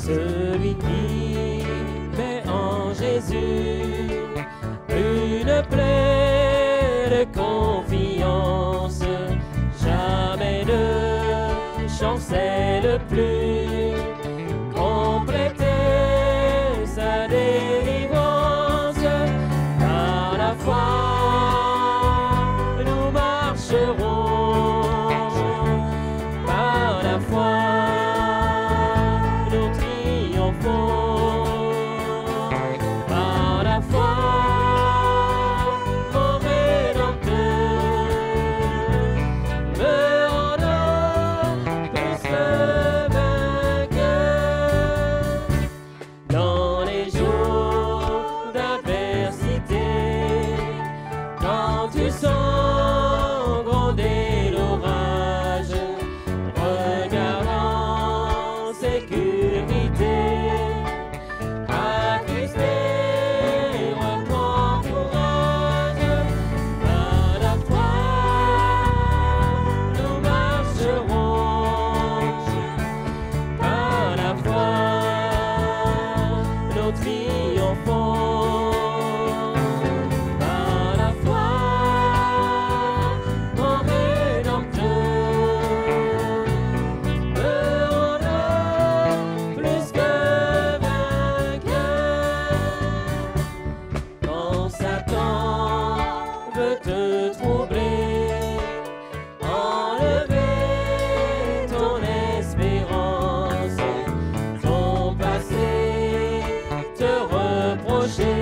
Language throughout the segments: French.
celui qui met en Jésus une pleine confiance. Jamais ne chancelle plus, compléter sa délivrance. Par la foi, nous marcherons. Par la foi, nous triomphons. Par la foi, mon Rédempteur me rendra plus que vainqueur. Dans les jours d'adversité, quand tu sens gronder l'orage, regarde en sécurité, à Christ et reprends courage. Par la foi, nous marcherons. Par la foi, nous triomphons. Par la foi, mon Rédempteur me rendra plus que vainqueur. Quand Satan veut te troubler, enlever ton espérance, ton passé te reprocher,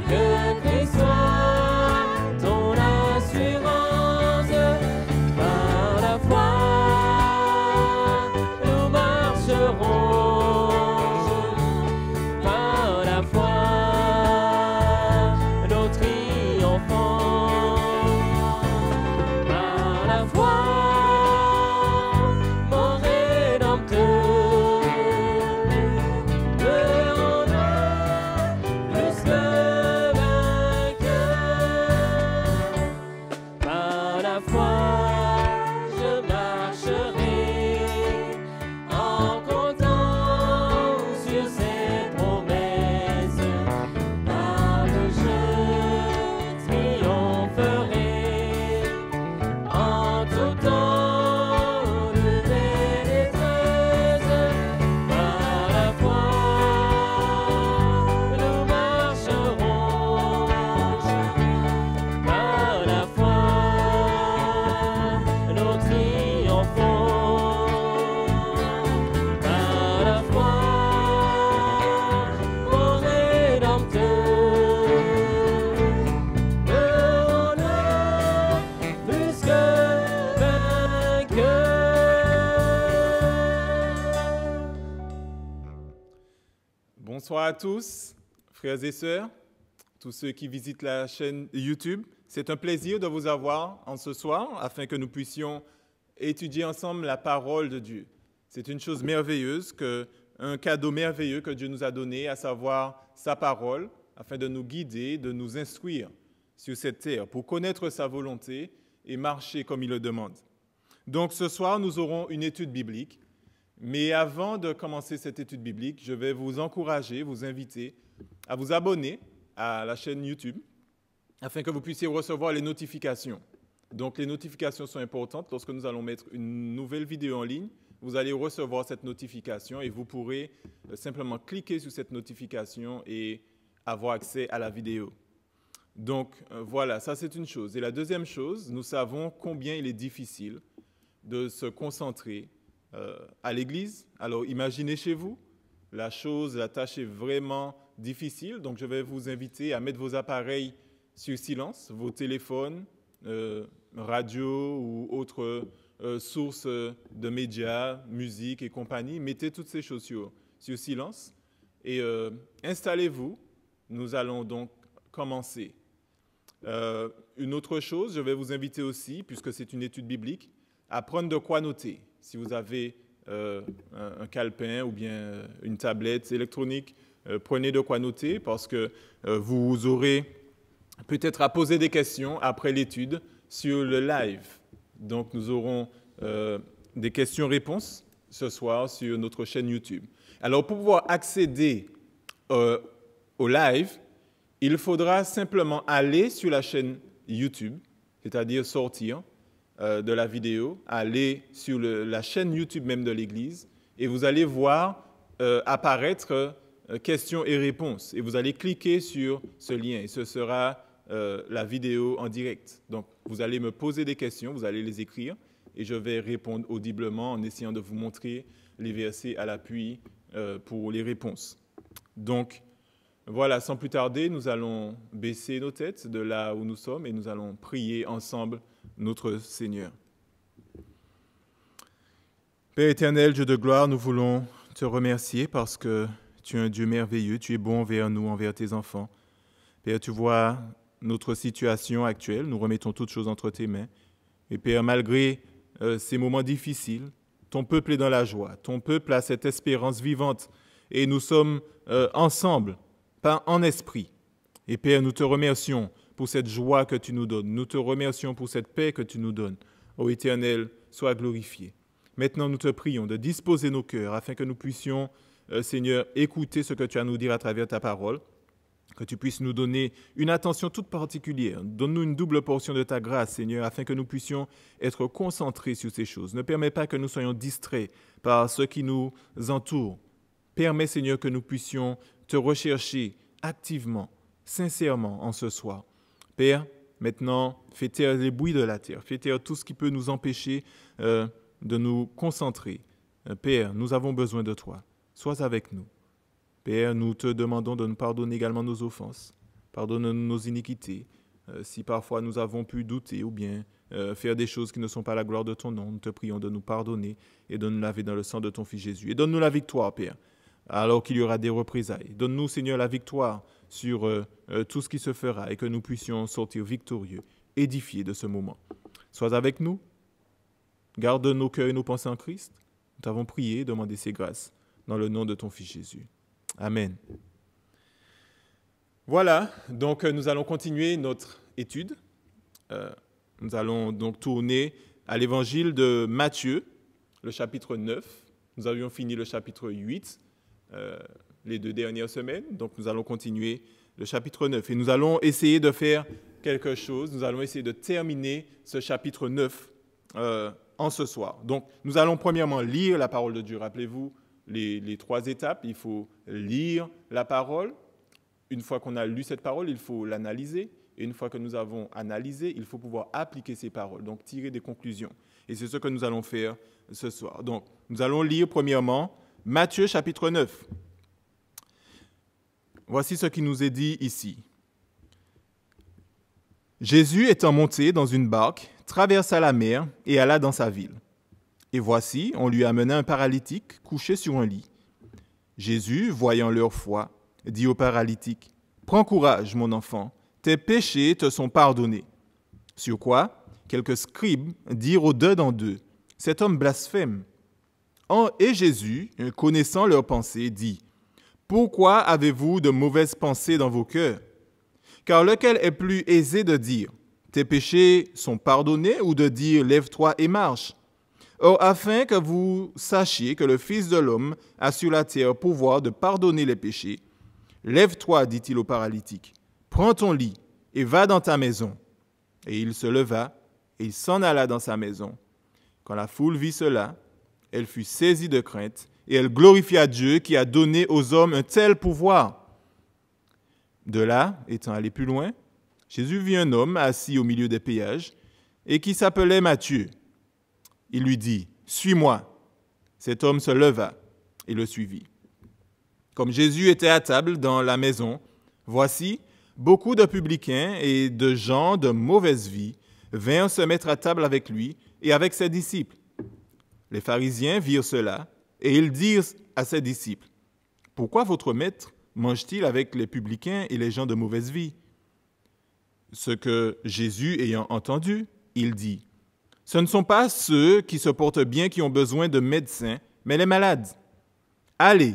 que Christ soit ton assurance. Par la foi, nous marcherons. Par la foi, nous triomphons. Par la foi, mon Rédempteur me rendra plus que vainqueur. Par la foi, je marcherai en comptant sur ses promesses. Par le je triompherai en tout temps de mes détresses. Par la foi, nous marcherons. Par la foi, nous triomphons. Par la foi, mon Rédempteur me rendra plus que vainqueur. Bonsoir à tous, frères et sœurs, tous ceux qui visitent la chaîne YouTube. C'est un plaisir de vous avoir en ce soir afin que nous puissions étudier ensemble la parole de Dieu. C'est une chose merveilleuse, un cadeau merveilleux que Dieu nous a donné, à savoir sa parole, afin de nous guider, de nous instruire sur cette terre pour connaître sa volonté et marcher comme il le demande. Donc ce soir, nous aurons une étude biblique. Mais avant de commencer cette étude biblique, je vais vous encourager, vous inviter à vous abonner à la chaîne YouTube afin que vous puissiez recevoir les notifications. Donc les notifications sont importantes. Lorsque nous allons mettre une nouvelle vidéo en ligne, vous allez recevoir cette notification et vous pourrez simplement cliquer sur cette notification et avoir accès à la vidéo. Donc voilà, ça c'est une chose. Et la deuxième chose, nous savons combien il est difficile de se concentrer à l'église. Alors imaginez chez vous, la tâche est vraiment difficile. Donc je vais vous inviter à mettre vos appareils sur silence, vos téléphones, radio ou autres sources de médias, musique et compagnie. Mettez toutes ces choses sur silence et installez-vous. Nous allons donc commencer. Une autre chose, je vais vous inviter aussi, puisque c'est une étude biblique, à prendre de quoi noter. Si vous avez un calepin ou bien une tablette électronique, prenez de quoi noter parce que vous aurez peut-être à poser des questions après l'étude sur le live. Donc, nous aurons des questions-réponses ce soir sur notre chaîne YouTube. Alors, pour pouvoir accéder au live, il faudra simplement aller sur la chaîne YouTube, c'est-à-dire sortir de la vidéo, aller sur la chaîne YouTube même de l'Église, et vous allez voir apparaître questions et réponses. Et vous allez cliquer sur ce lien, et ce sera la vidéo en direct. Donc, vous allez me poser des questions, vous allez les écrire, et je vais répondre audiblement en essayant de vous montrer les versets à l'appui pour les réponses. Donc, voilà, sans plus tarder, nous allons baisser nos têtes de là où nous sommes et nous allons prier ensemble notre Seigneur. Père éternel, Dieu de gloire, nous voulons te remercier parce que tu es un Dieu merveilleux, tu es bon envers nous, envers tes enfants. Père, tu vois notre situation actuelle, nous remettons toutes choses entre tes mains. Et Père, malgré ces moments difficiles, ton peuple est dans la joie, ton peuple a cette espérance vivante et nous sommes ensemble, pas en esprit. Et Père, nous te remercions pour cette joie que tu nous donnes, nous te remercions pour cette paix que tu nous donnes. Ô Éternel, sois glorifié. Maintenant, nous te prions de disposer nos cœurs afin que nous puissions, Seigneur, écouter ce que tu as à nous dire à travers ta parole, que tu puisses nous donner une attention toute particulière. Donne-nous une double portion de ta grâce, Seigneur, afin que nous puissions être concentrés sur ces choses. Ne permets pas que nous soyons distraits par ce qui nous entoure. Permets, Seigneur, que nous puissions te rechercher activement, sincèrement en ce soir. Père, maintenant, fais taire les bruits de la terre, fais taire tout ce qui peut nous empêcher de nous concentrer. Père, nous avons besoin de toi. Sois avec nous. Père, nous te demandons de nous pardonner également nos offenses. Pardonne-nous nos iniquités. Si parfois nous avons pu douter ou bien faire des choses qui ne sont pas la gloire de ton nom, nous te prions de nous pardonner et de nous laver dans le sang de ton Fils Jésus. Et donne-nous la victoire, Père, alors qu'il y aura des représailles. Donne-nous, Seigneur, la victoire sur tout ce qui se fera et que nous puissions sortir victorieux, édifiés de ce moment. Sois avec nous. Garde nos cœurs et nos pensées en Christ. Nous t'avons prié et demandé ces grâces dans le nom de ton Fils Jésus. Amen. Voilà, donc nous allons continuer notre étude. Nous allons donc tourner à l'évangile de Matthieu, le chapitre 9. Nous avions fini le chapitre 8 les 2 dernières semaines, donc nous allons continuer le chapitre 9. Et nous allons essayer de faire quelque chose, nous allons essayer de terminer ce chapitre 9 en ce soir. Donc nous allons premièrement lire la parole de Dieu. Rappelez-vous, les 3 étapes, il faut lire la parole. Une fois qu'on a lu cette parole, il faut l'analyser. Et une fois que nous avons analysé, il faut pouvoir appliquer ces paroles, donc tirer des conclusions. Et c'est ce que nous allons faire ce soir. Donc, nous allons lire premièrement Matthieu chapitre 9. Voici ce qui nous est dit ici. Jésus étant monté dans une barque, traversa la mer et alla dans sa ville. Et voici, on lui amena un paralytique couché sur un lit. Jésus, voyant leur foi, dit au paralytique, « Prends courage, mon enfant, tes péchés te sont pardonnés. » Sur quoi, quelques scribes dirent aux deux d'en deux, « Cet homme blasphème. » Et Jésus, connaissant leurs pensées, dit, « Pourquoi avez-vous de mauvaises pensées dans vos cœurs? Car lequel est plus aisé de dire, « Tes péchés sont pardonnés » ou de dire, « Lève-toi et marche » Or, afin que vous sachiez que le Fils de l'homme a sur la terre pouvoir de pardonner les péchés, lève-toi, dit-il au paralytique, prends ton lit et va dans ta maison. Et il se leva et il s'en alla dans sa maison. Quand la foule vit cela, elle fut saisie de crainte et elle glorifia Dieu qui a donné aux hommes un tel pouvoir. De là, étant allé plus loin, Jésus vit un homme assis au milieu des péages et qui s'appelait Matthieu. Il lui dit, « Suis-moi. » Cet homme se leva et le suivit. Comme Jésus était à table dans la maison, voici, beaucoup de publicains et de gens de mauvaise vie vinrent se mettre à table avec lui et avec ses disciples. Les pharisiens virent cela et ils dirent à ses disciples, « Pourquoi votre maître mange-t-il avec les publicains et les gens de mauvaise vie ?» Ce que Jésus ayant entendu, il dit, « Ce ne sont pas ceux qui se portent bien qui ont besoin de médecins, mais les malades. Allez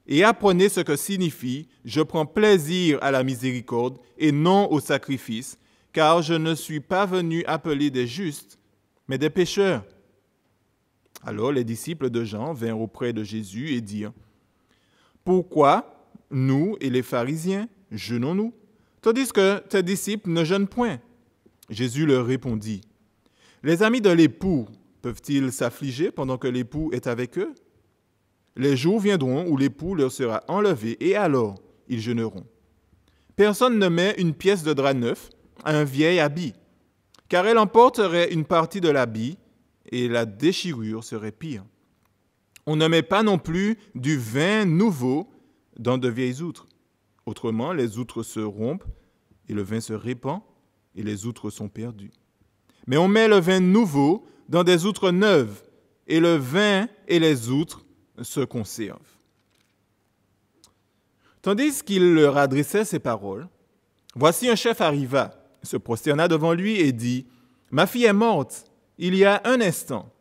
et apprenez ce que signifie « Je prends plaisir à la miséricorde et non au sacrifice, car je ne suis pas venu appeler des justes, mais des pécheurs. » Alors les disciples de Jean vinrent auprès de Jésus et dirent, « Pourquoi nous et les pharisiens jeûnons-nous, tandis que tes disciples ne jeûnent point ?» Jésus leur répondit, « Les amis de l'époux peuvent-ils s'affliger pendant que l'époux est avec eux? Les jours viendront où l'époux leur sera enlevé, et alors ils jeûneront. Personne ne met une pièce de drap neuf à un vieil habit, car elle emporterait une partie de l'habit, et la déchirure serait pire. On ne met pas non plus du vin nouveau dans de vieilles outres. Autrement, les outres se rompent, et le vin se répand, et les outres sont perdues. Mais on met le vin nouveau dans des outres neuves, et le vin et les outres se conservent. » Tandis qu'il leur adressait ces paroles, voici un chef arriva, se prosterna devant lui et dit, « Ma fille est morte il y a un instant,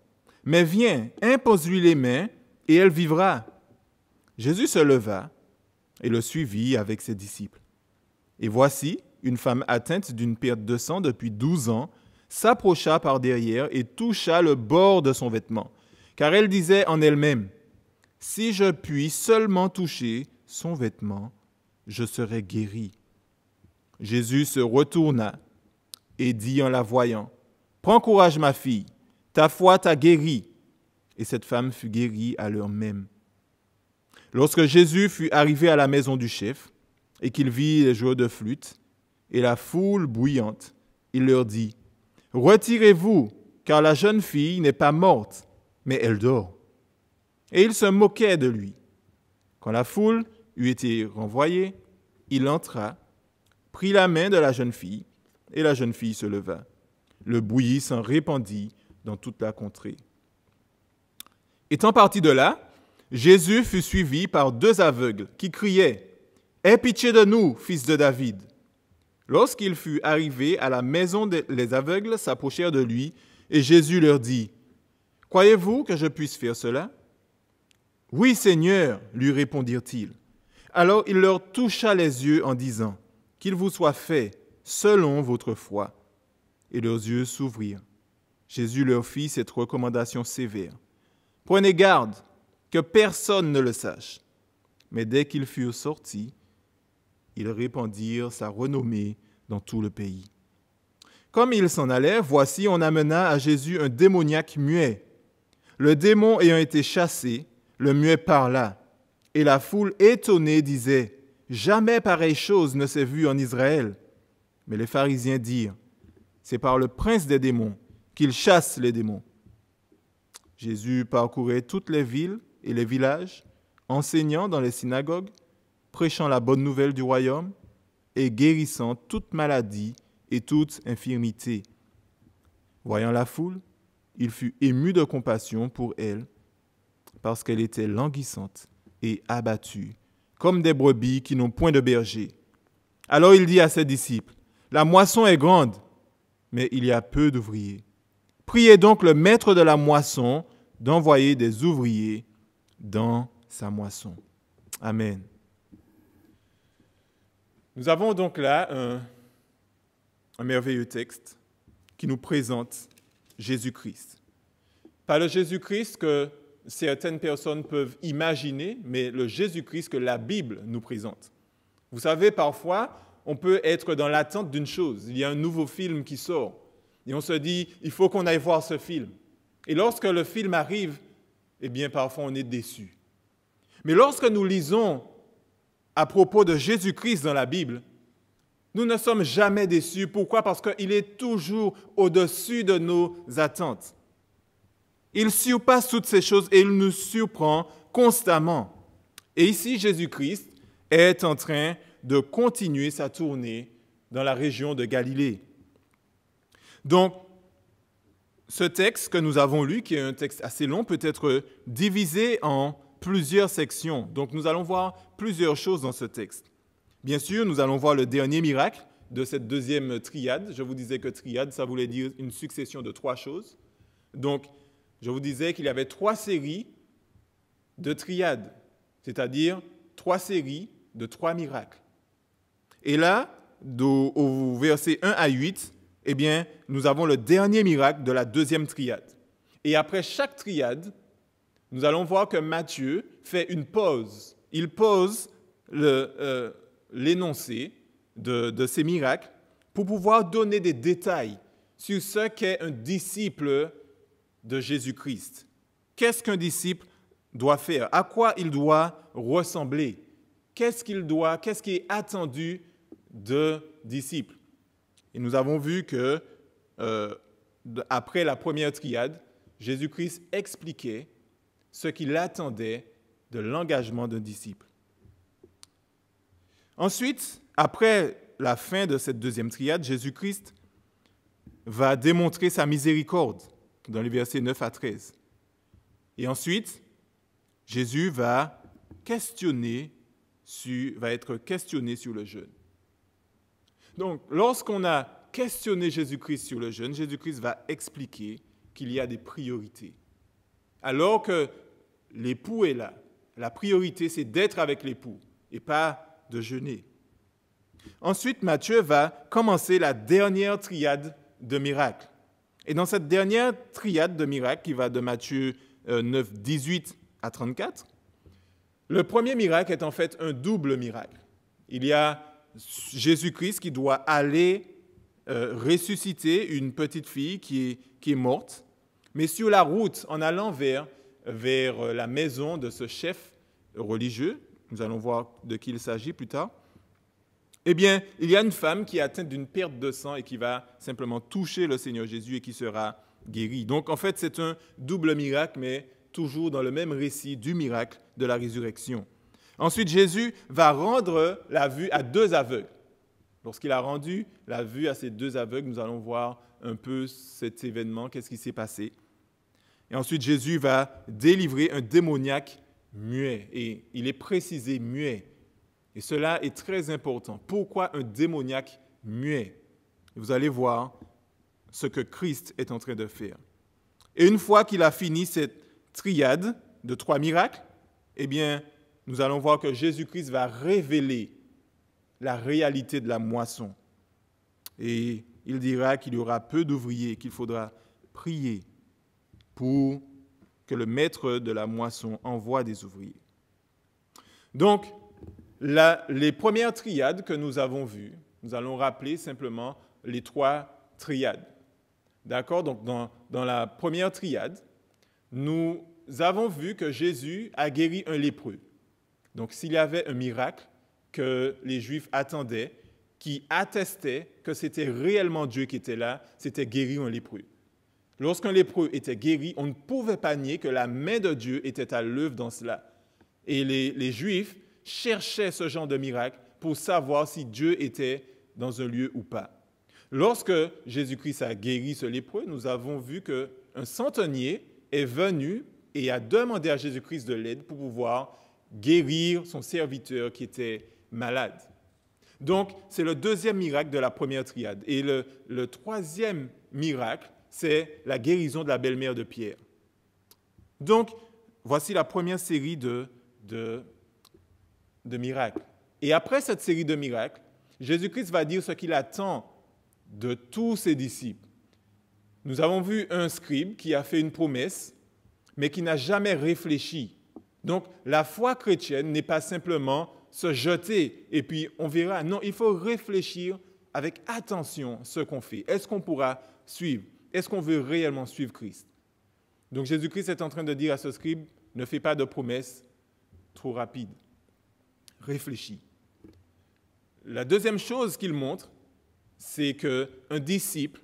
mais viens, impose-lui les mains, et elle vivra. » Jésus se leva et le suivit avec ses disciples. Et voici, une femme atteinte d'une perte de sang depuis 12 ans s'approcha par derrière et toucha le bord de son vêtement, car elle disait en elle-même, « Si je puis seulement toucher son vêtement, je serai guérie. » Jésus se retourna et dit en la voyant, « Prends courage, ma fille, ta foi t'a guérie. » Et cette femme fut guérie à l'heure même. Lorsque Jésus fut arrivé à la maison du chef, et qu'il vit les joueurs de flûte et la foule bouillante, il leur dit, « Retirez-vous, car la jeune fille n'est pas morte, mais elle dort. » Et il se moquait de lui. Quand la foule eut été renvoyée, il entra, prit la main de la jeune fille, et la jeune fille se leva. Le bouilli s'en répandit dans toute la contrée. Étant parti de là, Jésus fut suivi par 2 aveugles qui criaient, « Aie pitié de nous, fils de David !» Lorsqu'il fut arrivé à la maison, les aveugles s'approchèrent de lui, et Jésus leur dit, « Croyez-vous que je puisse faire cela ?» « Oui, Seigneur, lui répondirent-ils. Alors il leur toucha les yeux en disant, « Qu'il vous soit fait selon votre foi. » Et leurs yeux s'ouvrirent. Jésus leur fit cette recommandation sévère. « Prenez garde que personne ne le sache. » Mais dès qu'ils furent sortis, ils répandirent sa renommée dans tout le pays. Comme ils s'en allaient, voici, on amena à Jésus un démoniaque muet. Le démon ayant été chassé, le muet parla, et la foule étonnée disait, « Jamais pareille chose ne s'est vue en Israël. » Mais les pharisiens dirent, « C'est par le prince des démons qu'il chasse les démons. » Jésus parcourait toutes les villes et les villages, enseignant dans les synagogues, prêchant la bonne nouvelle du royaume et guérissant toute maladie et toute infirmité. Voyant la foule, il fut ému de compassion pour elle, parce qu'elle était languissante et abattue, comme des brebis qui n'ont point de berger. Alors il dit à ses disciples, « La moisson est grande, mais il y a peu d'ouvriers. Priez donc le maître de la moisson d'envoyer des ouvriers dans sa moisson. » Amen. Nous avons donc là un merveilleux texte qui nous présente Jésus-Christ. Pas le Jésus-Christ que certaines personnes peuvent imaginer, mais le Jésus-Christ que la Bible nous présente. Vous savez, parfois, on peut être dans l'attente d'une chose. Il y a un nouveau film qui sort et on se dit, il faut qu'on aille voir ce film. Et lorsque le film arrive, eh bien, parfois, on est déçu. Mais lorsque nous lisons à propos de Jésus-Christ dans la Bible, nous ne sommes jamais déçus. Pourquoi? Parce qu'il est toujours au-dessus de nos attentes. Il surpasse toutes ces choses et il nous surprend constamment. Et ici, Jésus-Christ est en train de continuer sa tournée dans la région de Galilée. Donc, ce texte que nous avons lu, qui est un texte assez long, peut être divisé en plusieurs sections. Donc, nous allons voir plusieurs choses dans ce texte. Bien sûr, nous allons voir le dernier miracle de cette deuxième triade. Je vous disais que triade, ça voulait dire une succession de 3 choses. Donc, je vous disais qu'il y avait 3 séries de triades, c'est-à-dire 3 séries de 3 miracles. Et là, au verset 1 à 8, eh bien, nous avons le dernier miracle de la deuxième triade. Et après chaque triade, nous allons voir que Matthieu fait une pause. Il pose l'énoncé de ces miracles pour pouvoir donner des détails sur ce qu'est un disciple de Jésus-Christ. Qu'est-ce qu'un disciple doit faire? À quoi il doit ressembler? Qu'est-ce qui est attendu de disciples? Et nous avons vu que après la première triade, Jésus-Christ expliquait ce qu'il attendait de l'engagement d'un disciple. Ensuite, après la fin de cette deuxième triade, Jésus-Christ va démontrer sa miséricorde dans les versets 9 à 13. Et ensuite, Jésus va être questionné sur le jeûne. Donc, lorsqu'on a questionné Jésus-Christ sur le jeûne, Jésus-Christ va expliquer qu'il y a des priorités. Alors que l'époux est là, la priorité, c'est d'être avec l'époux et pas de jeûner. Ensuite, Matthieu va commencer la dernière triade de miracles. Et dans cette dernière triade de miracles, qui va de Matthieu 9, 18 à 34, le premier miracle est en fait un double miracle. Il y a Jésus-Christ qui doit aller ressusciter une petite fille qui est morte, mais sur la route, en allant vers la maison de ce chef religieux, nous allons voir de qui il s'agit plus tard, eh bien, il y a une femme qui est atteinte d'une perte de sang et qui va simplement toucher le Seigneur Jésus et qui sera guérie. Donc, en fait, c'est un double miracle, mais toujours dans le même récit du miracle de la résurrection. Ensuite, Jésus va rendre la vue à 2 aveugles. Lorsqu'il a rendu la vue à ces 2 aveugles, nous allons voir un peu cet événement, qu'est-ce qui s'est passé. Et ensuite, Jésus va délivrer un démoniaque muet, et il est précisé muet. Et cela est très important. Pourquoi un démoniaque muet? Vous allez voir ce que Christ est en train de faire. Et une fois qu'il a fini cette triade de 3 miracles, eh bien, nous allons voir que Jésus-Christ va révéler la réalité de la moisson. Et il dira qu'il y aura peu d'ouvriers, qu'il faudra prier pour que le maître de la moisson envoie des ouvriers. Donc, les premières triades que nous avons vues, nous allons rappeler simplement les 3 triades. D'accord? Donc, dans la première triade, nous avons vu que Jésus a guéri un lépreux. Donc, s'il y avait un miracle que les Juifs attendaient, qui attestait que c'était réellement Dieu qui était là, c'était guérir un lépreux. Lorsqu'un lépreux était guéri, on ne pouvait pas nier que la main de Dieu était à l'œuvre dans cela. Et les Juifs cherchaient ce genre de miracle pour savoir si Dieu était dans un lieu ou pas. Lorsque Jésus-Christ a guéri ce lépreux, nous avons vu qu'un centenier est venu et a demandé à Jésus-Christ de l'aide pour pouvoir guérir son serviteur qui était malade. Donc, c'est le deuxième miracle de la première triade. Et le troisième miracle, c'est la guérison de la belle-mère de Pierre. Donc, voici la première série de miracles. Et après cette série de miracles, Jésus-Christ va dire ce qu'il attend de tous ses disciples. Nous avons vu un scribe qui a fait une promesse, mais qui n'a jamais réfléchi. Donc, la foi chrétienne n'est pas simplement se jeter et puis on verra. Non, il faut réfléchir avec attention ce qu'on fait. Est-ce qu'on pourra suivre? Est-ce qu'on veut réellement suivre Christ? Donc, Jésus-Christ est en train de dire à ce scribe, ne fais pas de promesses trop rapides. Réfléchis. La deuxième chose qu'il montre, c'est qu'un disciple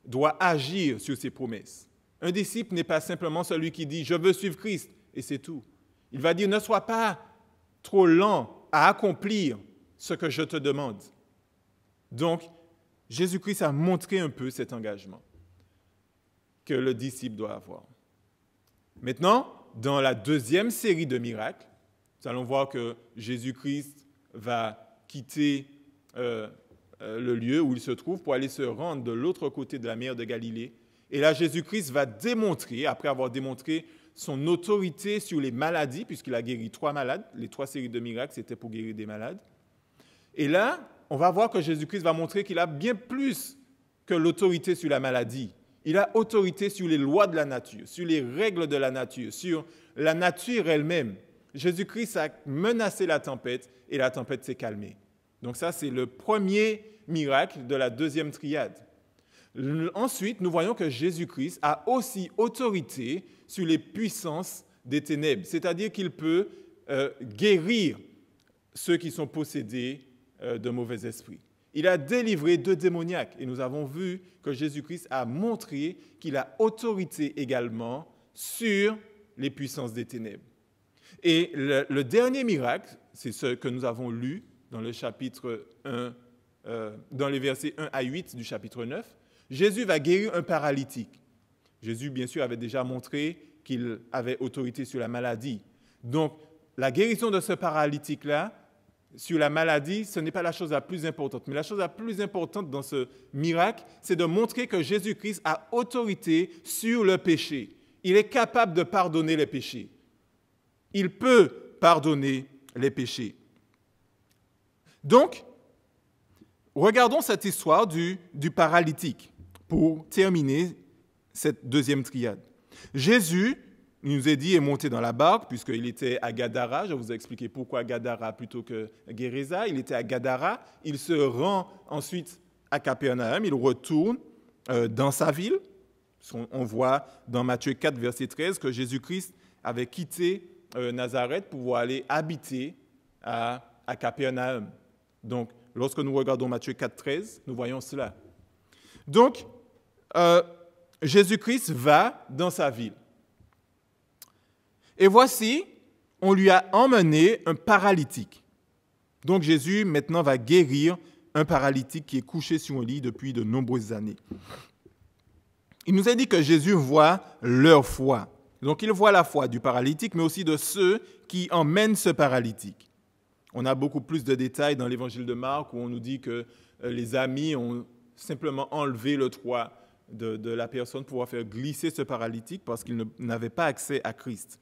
doit agir sur ses promesses. Un disciple n'est pas simplement celui qui dit « je veux suivre Christ » et c'est tout. Il va dire « ne sois pas trop lent à accomplir ce que je te demande ». Donc, Jésus-Christ a montré un peu cet engagement que le disciple doit avoir. Maintenant, dans la deuxième série de miracles, nous allons voir que Jésus-Christ va quitter le lieu où il se trouve pour aller se rendre de l'autre côté de la mer de Galilée. Et là, Jésus-Christ va démontrer, après avoir démontré son autorité sur les maladies, puisqu'il a guéri 3 malades, les 3 séries de miracles, c'était pour guérir des malades. Et là, on va voir que Jésus-Christ va montrer qu'il a bien plus que l'autorité sur la maladie. Il a autorité sur les lois de la nature, sur les règles de la nature, sur la nature elle-même. Jésus-Christ a menacé la tempête et la tempête s'est calmée. Donc ça, c'est le premier miracle de la deuxième triade. Ensuite, nous voyons que Jésus-Christ a aussi autorité sur les puissances des ténèbres, c'est-à-dire qu'il peut guérir ceux qui sont possédés de mauvais esprits. Il a délivré 2 démoniaques et nous avons vu que Jésus-Christ a montré qu'il a autorité également sur les puissances des ténèbres. Et le dernier miracle, c'est ce que nous avons lu dans le chapitre 1, dans les versets 1 à 8 du chapitre 9. Jésus va guérir un paralytique. Jésus, bien sûr, avait déjà montré qu'il avait autorité sur la maladie. Donc, la guérison de ce paralytique-là, sur la maladie, ce n'est pas la chose la plus importante. Mais la chose la plus importante dans ce miracle, c'est de montrer que Jésus-Christ a autorité sur le péché. Il est capable de pardonner les péchés. Il peut pardonner les péchés. Donc, regardons cette histoire du paralytique pour terminer cette deuxième triade. Jésus, il nous est dit, est monté dans la barque puisqu'il était à Gadara. Je vous ai expliqué pourquoi Gadara plutôt que Guérisa. Il était à Gadara. Il se rend ensuite à Capernaum. Il retourne dans sa ville. On voit dans Matthieu 4, verset 13, que Jésus-Christ avait quitté Nazareth pour aller habiter à Capernaum. Donc, lorsque nous regardons Matthieu 4, 13, nous voyons cela. Donc, Jésus-Christ va dans sa ville. Et voici, on lui a emmené un paralytique. Donc Jésus, maintenant, va guérir un paralytique qui est couché sur un lit depuis de nombreuses années. Il nous a dit que Jésus voit leur foi. Donc il voit la foi du paralytique, mais aussi de ceux qui emmènent ce paralytique. On a beaucoup plus de détails dans l'évangile de Marc où on nous dit que les amis ont simplement enlevé le toit de la personne pour pouvoir faire glisser ce paralytique parce qu'ils n'avaient pas accès à Christ.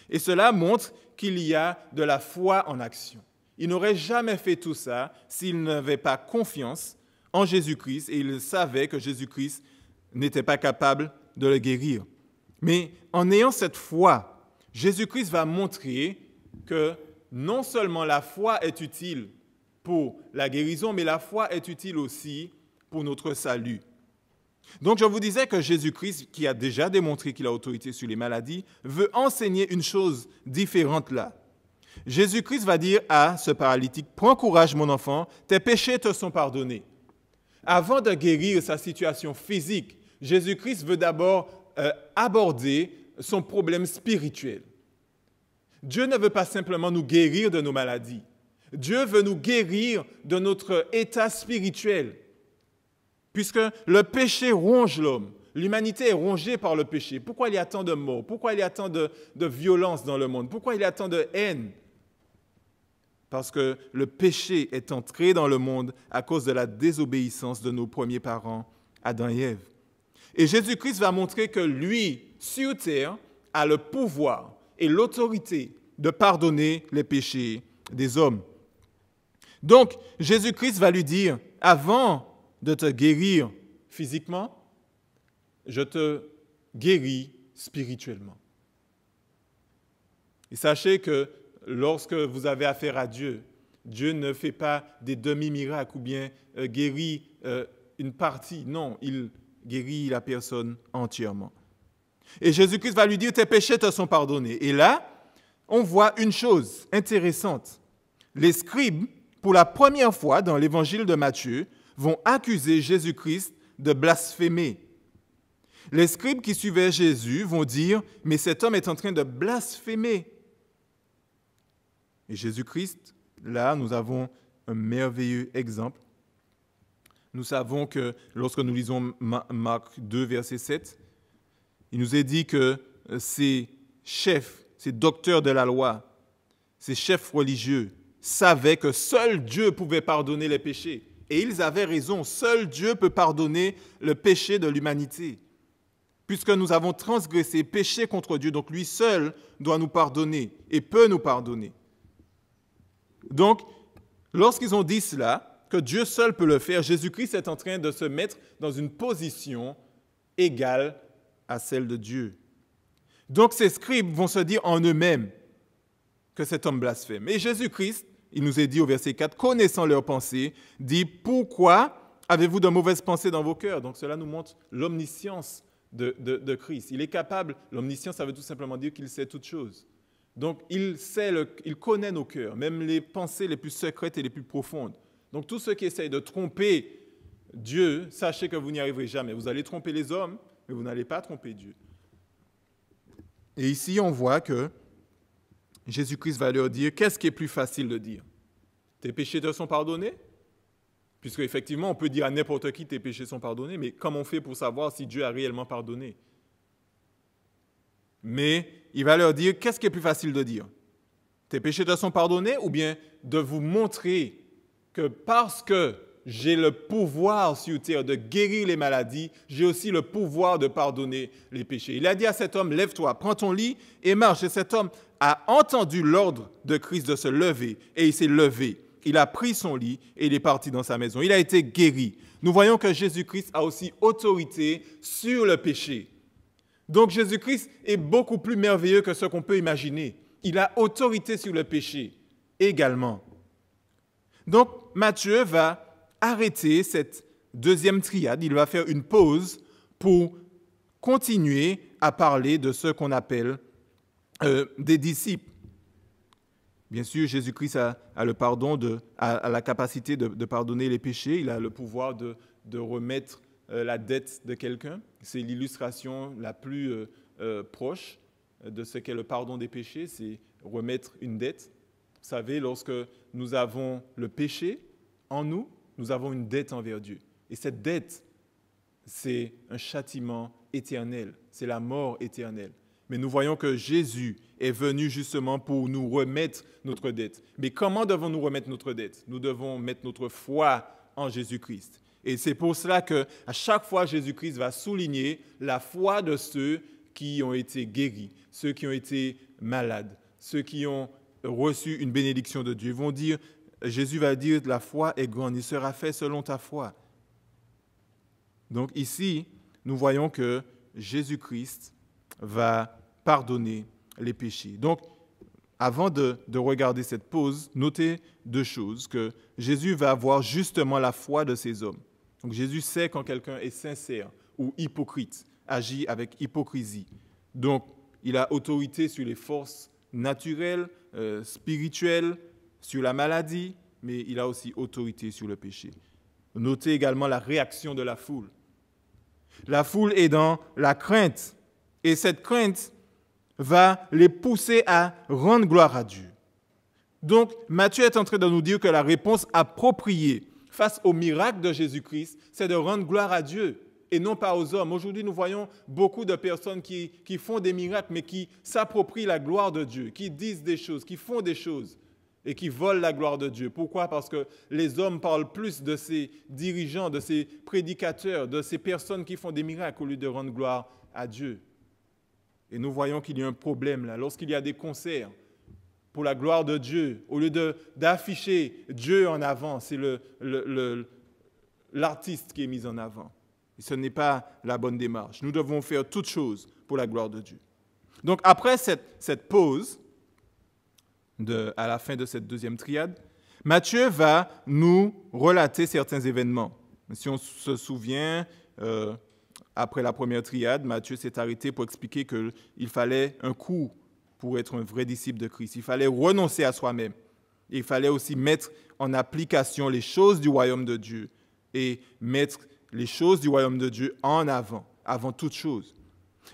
Et cela montre qu'il y a de la foi en action. Il n'aurait jamais fait tout ça s'il n'avait pas confiance en Jésus-Christ et il savait que Jésus-Christ n'était pas capable de le guérir. Mais en ayant cette foi, Jésus-Christ va montrer que non seulement la foi est utile pour la guérison, mais la foi est utile aussi pour notre salut. Donc, je vous disais que Jésus-Christ, qui a déjà démontré qu'il a autorité sur les maladies, veut enseigner une chose différente là. Jésus-Christ va dire à ce paralytique, « Prends courage, mon enfant, tes péchés te sont pardonnés. » Avant de guérir sa situation physique, Jésus-Christ veut d'abord aborder son problème spirituel. Dieu ne veut pas simplement nous guérir de nos maladies. Dieu veut nous guérir de notre état spirituel. Puisque le péché ronge l'homme. L'humanité est rongée par le péché. Pourquoi il y a tant de morts? Pourquoi il y a tant de violence dans le monde? Pourquoi il y a tant de haine? Parce que le péché est entré dans le monde à cause de la désobéissance de nos premiers parents, Adam et Ève. Et Jésus-Christ va montrer que lui, sur terre, a le pouvoir et l'autorité de pardonner les péchés des hommes. Donc, Jésus-Christ va lui dire, avant de te guérir physiquement, je te guéris spirituellement. Et sachez que lorsque vous avez affaire à Dieu, Dieu ne fait pas des demi-miracles ou bien guérit une partie. Non, il guérit la personne entièrement. Et Jésus-Christ va lui dire, tes péchés te sont pardonnés. Et là, on voit une chose intéressante. Les scribes, pour la première fois dans l'évangile de Matthieu, vont accuser Jésus-Christ de blasphémer. Les scribes qui suivaient Jésus vont dire, mais cet homme est en train de blasphémer. Et Jésus-Christ, là, nous avons un merveilleux exemple. Nous savons que lorsque nous lisons Marc 2, verset 7, il nous est dit que ces chefs, ces docteurs de la loi, ces chefs religieux savaient que seul Dieu pouvait pardonner les péchés. Et ils avaient raison, seul Dieu peut pardonner le péché de l'humanité. Puisque nous avons transgressé, péché contre Dieu, donc lui seul doit nous pardonner et peut nous pardonner. Donc, lorsqu'ils ont dit cela, que Dieu seul peut le faire, Jésus-Christ est en train de se mettre dans une position égale à celle de Dieu. Donc ces scribes vont se dire en eux-mêmes que cet homme blasphème. Et Jésus-Christ, il nous est dit au verset 4, connaissant leurs pensées, dit « Pourquoi avez-vous de mauvaises pensées dans vos cœurs ?» Donc cela nous montre l'omniscience de Christ. Il est capable, l'omniscience, ça veut tout simplement dire qu'il sait toutes choses. Donc il connaît nos cœurs, même les pensées les plus secrètes et les plus profondes. Donc tous ceux qui essayent de tromper Dieu, sachez que vous n'y arriverez jamais. Vous allez tromper les hommes, mais vous n'allez pas tromper Dieu. Et ici, on voit que Jésus-Christ va leur dire, qu'est-ce qui est plus facile de dire? Tes péchés te sont pardonnés? Puisque effectivement, on peut dire à n'importe qui, tes péchés sont pardonnés, mais comment on fait pour savoir si Dieu a réellement pardonné? Mais il va leur dire, qu'est-ce qui est plus facile de dire? Tes péchés te sont pardonnés? Ou bien de vous montrer que parce que j'ai le pouvoir sur terre de guérir les maladies, j'ai aussi le pouvoir de pardonner les péchés. Il a dit à cet homme, lève-toi, prends ton lit et marche. Et cet homme a entendu l'ordre de Christ de se lever et il s'est levé. Il a pris son lit et il est parti dans sa maison. Il a été guéri. Nous voyons que Jésus-Christ a aussi autorité sur le péché. Donc Jésus-Christ est beaucoup plus merveilleux que ce qu'on peut imaginer. Il a autorité sur le péché également. Donc Matthieu va arrêter cette deuxième triade, il va faire une pause pour continuer à parler de ce qu'on appelle des disciples. Bien sûr, Jésus-Christ a le pardon, a la capacité de pardonner les péchés, il a le pouvoir de remettre la dette de quelqu'un. C'est l'illustration la plus proche de ce qu'est le pardon des péchés, c'est remettre une dette. Vous savez, lorsque nous avons le péché en nous, nous avons une dette envers Dieu. Et cette dette, c'est un châtiment éternel, c'est la mort éternelle. Mais nous voyons que Jésus est venu justement pour nous remettre notre dette. Mais comment devons-nous remettre notre dette? Nous devons mettre notre foi en Jésus-Christ. Et c'est pour cela qu'à chaque fois, Jésus-Christ va souligner la foi de ceux qui ont été guéris, ceux qui ont été malades, ceux qui ont reçu une bénédiction de Dieu. Ils vont dire, Jésus va dire, la foi est grande, il sera fait selon ta foi. Donc ici, nous voyons que Jésus-Christ va pardonner les péchés. Donc, avant de regarder cette pause, notez deux choses, que Jésus va avoir justement la foi de ces hommes. Donc Jésus sait quand quelqu'un est sincère ou hypocrite, agit avec hypocrisie. Donc, il a autorité sur les forces naturelles, spirituelles, sur la maladie, mais il a aussi autorité sur le péché. Notez également la réaction de la foule. La foule est dans la crainte, et cette crainte va les pousser à rendre gloire à Dieu. Donc, Matthieu est en train de nous dire que la réponse appropriée face au miracle de Jésus-Christ, c'est de rendre gloire à Dieu et non pas aux hommes. Aujourd'hui, nous voyons beaucoup de personnes qui font des miracles, mais qui s'approprient la gloire de Dieu, qui disent des choses, qui font des choses et qui volent la gloire de Dieu. Pourquoi? Parce que les hommes parlent plus de ces dirigeants, de ces prédicateurs, de ces personnes qui font des miracles au lieu de rendre gloire à Dieu. Et nous voyons qu'il y a un problème là. Lorsqu'il y a des concerts pour la gloire de Dieu, au lieu d'afficher Dieu en avant, c'est l'artiste qui est mis en avant. Et ce n'est pas la bonne démarche. Nous devons faire toutes choses pour la gloire de Dieu. Donc après cette pause, à la fin de cette deuxième triade, Matthieu va nous relater certains événements. Si on se souvient, après la première triade, Matthieu s'est arrêté pour expliquer qu'il fallait un coup pour être un vrai disciple de Christ. Il fallait renoncer à soi-même. Il fallait aussi mettre en application les choses du royaume de Dieu et mettre les choses du royaume de Dieu en avant toute chose.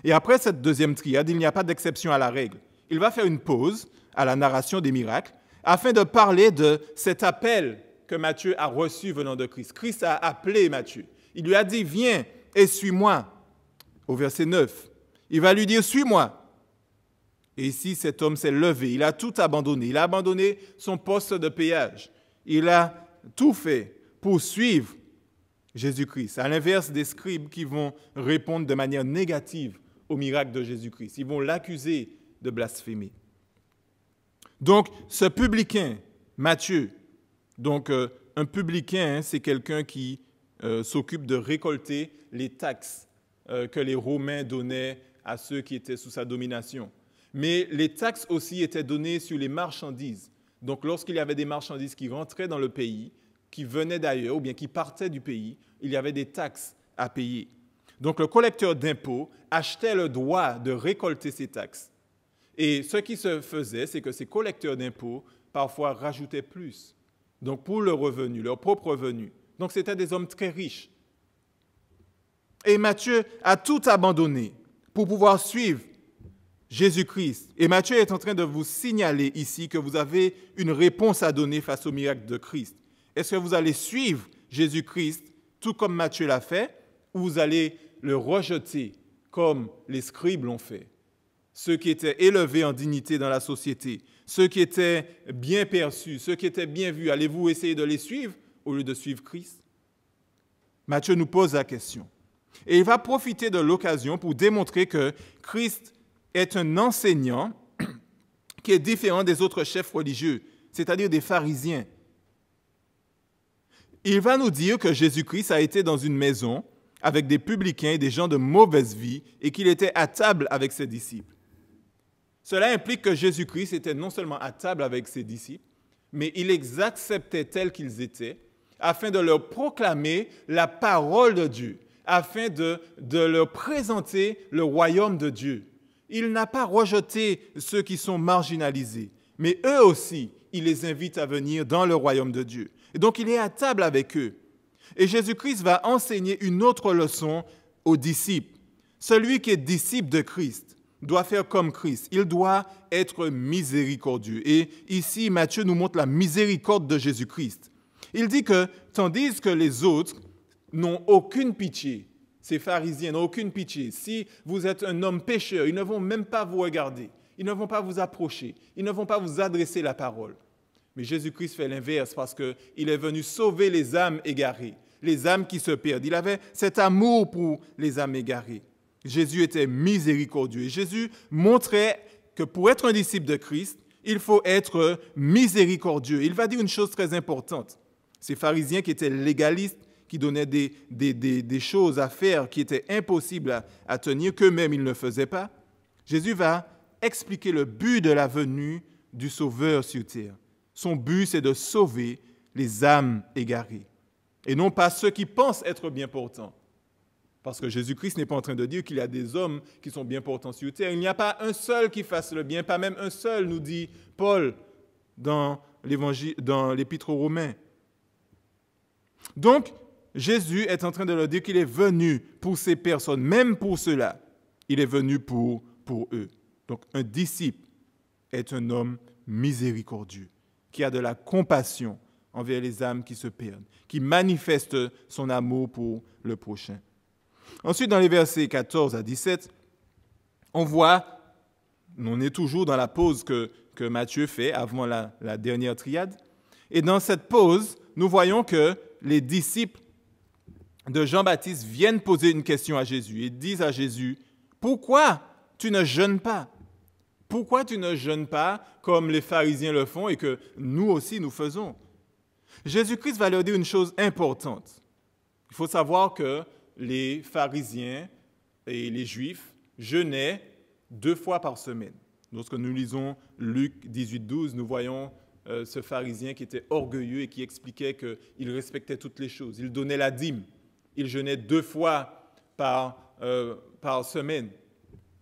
Et après cette deuxième triade, il n'y a pas d'exception à la règle. Il va faire une pause à la narration des miracles afin de parler de cet appel que Matthieu a reçu venant de Christ. Christ a appelé Matthieu. Il lui a dit, viens et suis-moi. Au verset 9, il va lui dire, suis-moi. Et ici, cet homme s'est levé, il a tout abandonné. Il a abandonné son poste de péage. Il a tout fait pour suivre Jésus-Christ, à l'inverse des scribes qui vont répondre de manière négative au miracle de Jésus-Christ. Ils vont l'accuser de blasphémer. Donc, ce publicain, Matthieu, donc un publicain, c'est quelqu'un qui s'occupe de récolter les taxes que les Romains donnaient à ceux qui étaient sous sa domination. Mais les taxes aussi étaient données sur les marchandises. Donc lorsqu'il y avait des marchandises qui rentraient dans le pays, qui venaient d'ailleurs ou bien qui partaient du pays, il y avait des taxes à payer. Donc le collecteur d'impôts achetait le droit de récolter ces taxes. Et ce qui se faisait, c'est que ces collecteurs d'impôts parfois rajoutaient plus. Donc pour leur revenu, leur propre revenu. Donc c'était des hommes très riches. Et Matthieu a tout abandonné pour pouvoir suivre Jésus-Christ. Et Matthieu est en train de vous signaler ici que vous avez une réponse à donner face au miracle de Christ. Est-ce que vous allez suivre Jésus-Christ tout comme Matthieu l'a fait, ou vous allez le rejeter comme les scribes l'ont fait? Ceux qui étaient élevés en dignité dans la société, ceux qui étaient bien perçus, ceux qui étaient bien vus, allez-vous essayer de les suivre au lieu de suivre Christ? Matthieu nous pose la question. Et il va profiter de l'occasion pour démontrer que Christ est un enseignant qui est différent des autres chefs religieux, c'est-à-dire des pharisiens. Il va nous dire que Jésus-Christ a été dans une maison avec des publicains et des gens de mauvaise vie et qu'il était à table avec ses disciples. Cela implique que Jésus-Christ était non seulement à table avec ses disciples, mais il les acceptait tels qu'ils étaient afin de leur proclamer la parole de Dieu, afin de leur présenter le royaume de Dieu. Il n'a pas rejeté ceux qui sont marginalisés, mais eux aussi, il les invite à venir dans le royaume de Dieu. Et donc, il est à table avec eux. Et Jésus-Christ va enseigner une autre leçon aux disciples. Celui qui est disciple de Christ doit faire comme Christ. Il doit être miséricordieux. Et ici, Matthieu nous montre la miséricorde de Jésus-Christ. Il dit que, tandis que les autres n'ont aucune pitié, ces pharisiens n'ont aucune pitié. Si vous êtes un homme pécheur, ils ne vont même pas vous regarder. Ils ne vont pas vous approcher. Ils ne vont pas vous adresser la parole. Mais Jésus-Christ fait l'inverse parce qu'il est venu sauver les âmes égarées, les âmes qui se perdent. Il avait cet amour pour les âmes égarées. Jésus était miséricordieux. Et Jésus montrait que pour être un disciple de Christ, il faut être miséricordieux. Il va dire une chose très importante. Ces pharisiens qui étaient légalistes, qui donnaient des choses à faire qui étaient impossibles à tenir, qu'eux-mêmes ils ne faisaient pas, Jésus va expliquer le but de la venue du Sauveur sur terre. Son but, c'est de sauver les âmes égarées, et non pas ceux qui pensent être bien portants. Parce que Jésus-Christ n'est pas en train de dire qu'il y a des hommes qui sont bien portants sur terre. Il n'y a pas un seul qui fasse le bien, pas même un seul, nous dit Paul dans l'Épître aux Romains. Donc, Jésus est en train de leur dire qu'il est venu pour ces personnes, même pour ceux-là. Il est venu pour eux. Donc, un disciple est un homme miséricordieux, qui a de la compassion envers les âmes qui se perdent, qui manifeste son amour pour le prochain. Ensuite, dans les versets 14 à 17, on est toujours dans la pause que Matthieu fait avant la dernière triade. Et dans cette pause, nous voyons que les disciples de Jean-Baptiste viennent poser une question à Jésus et disent à Jésus, « Pourquoi tu ne jeûnes pas? Pourquoi tu ne jeûnes pas comme les pharisiens le font et que nous aussi nous faisons? » Jésus-Christ va leur dire une chose importante. Il faut savoir que les pharisiens et les juifs jeûnaient 2 fois par semaine. Lorsque nous lisons Luc 18, 12, nous voyons ce pharisien qui était orgueilleux et qui expliquait qu'il respectait toutes les choses. Il donnait la dîme. Il jeûnait 2 fois par semaine.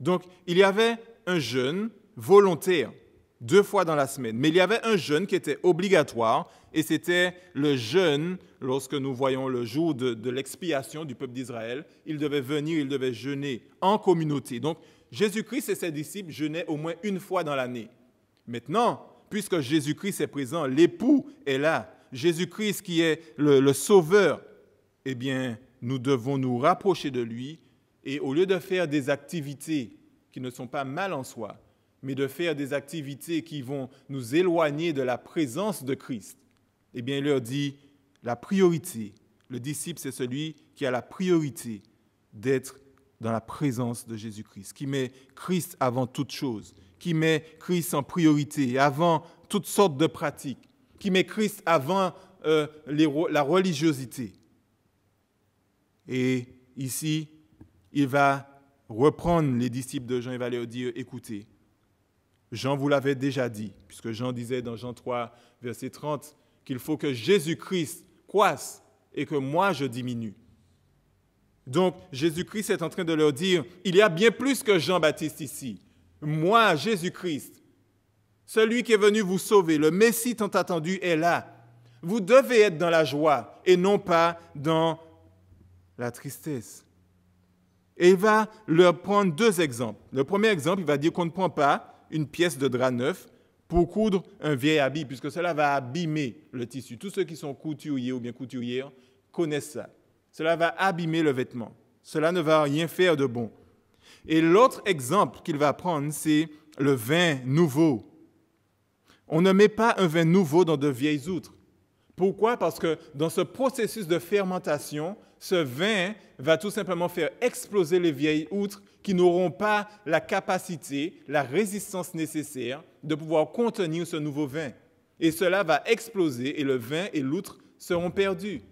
Donc, il y avait un jeûne volontaire, 2 fois dans la semaine. Mais il y avait un jeûne qui était obligatoire, et c'était le jeûne, lorsque nous voyons le jour de l'expiation du peuple d'Israël, il devait venir, il devait jeûner en communauté. Donc, Jésus-Christ et ses disciples jeûnaient au moins 1 fois dans l'année. Maintenant, puisque Jésus-Christ est présent, l'époux est là, Jésus-Christ qui est le sauveur, eh bien, nous devons nous rapprocher de lui et au lieu de faire des activités qui ne sont pas mal en soi, mais de faire des activités qui vont nous éloigner de la présence de Christ, eh bien, il leur dit la priorité. Le disciple, c'est celui qui a la priorité d'être dans la présence de Jésus-Christ, qui met Christ avant toute chose, qui met Christ en priorité, avant toutes sortes de pratiques, qui met Christ avant la religiosité. Et ici, il va reprendre les disciples de Jean, il va leur dire, écoutez, Jean vous l'avait déjà dit, puisque Jean disait dans Jean 3, verset 30, qu'il faut que Jésus-Christ croisse et que moi je diminue. Donc, Jésus-Christ est en train de leur dire, il y a bien plus que Jean-Baptiste ici. Moi, Jésus-Christ, celui qui est venu vous sauver, le Messie tant attendu est là. Vous devez être dans la joie et non pas dans la tristesse. Et il va leur prendre deux exemples. Le premier exemple, il va dire qu'on ne prend pas une pièce de drap neuf pour coudre un vieil habit, puisque cela va abîmer le tissu. Tous ceux qui sont couturiers ou bien couturières connaissent ça. Cela va abîmer le vêtement. Cela ne va rien faire de bon. Et l'autre exemple qu'il va prendre, c'est le vin nouveau. On ne met pas un vin nouveau dans de vieilles outres. Pourquoi? Parce que dans ce processus de fermentation, ce vin va tout simplement faire exploser les vieilles outres qui n'auront pas la capacité, la résistance nécessaire de pouvoir contenir ce nouveau vin. Et cela va exploser et le vin et l'outre seront perdus.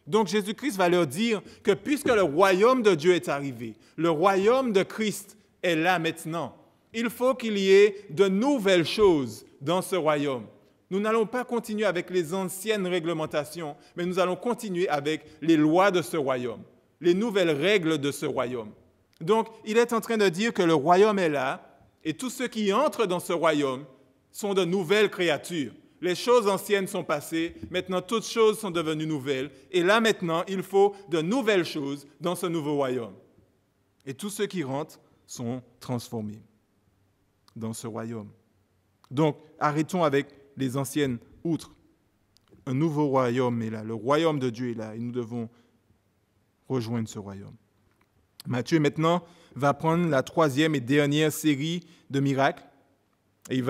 Donc Jésus-Christ va leur dire que puisque le royaume de Dieu est arrivé, le royaume de Christ est là maintenant, il faut qu'il y ait de nouvelles choses dans ce royaume. Nous n'allons pas continuer avec les anciennes réglementations, mais nous allons continuer avec les lois de ce royaume, les nouvelles règles de ce royaume. Donc, il est en train de dire que le royaume est là, et tous ceux qui entrent dans ce royaume sont de nouvelles créatures. Les choses anciennes sont passées, maintenant toutes choses sont devenues nouvelles, et là maintenant, il faut de nouvelles choses dans ce nouveau royaume. Et tous ceux qui rentrent sont transformés dans ce royaume. Donc, arrêtons avec les anciennes outres. Un nouveau royaume est là, le royaume de Dieu est là, et nous devons rejoindre ce royaume. Matthieu, maintenant, va prendre la troisième et dernière série de miracles, et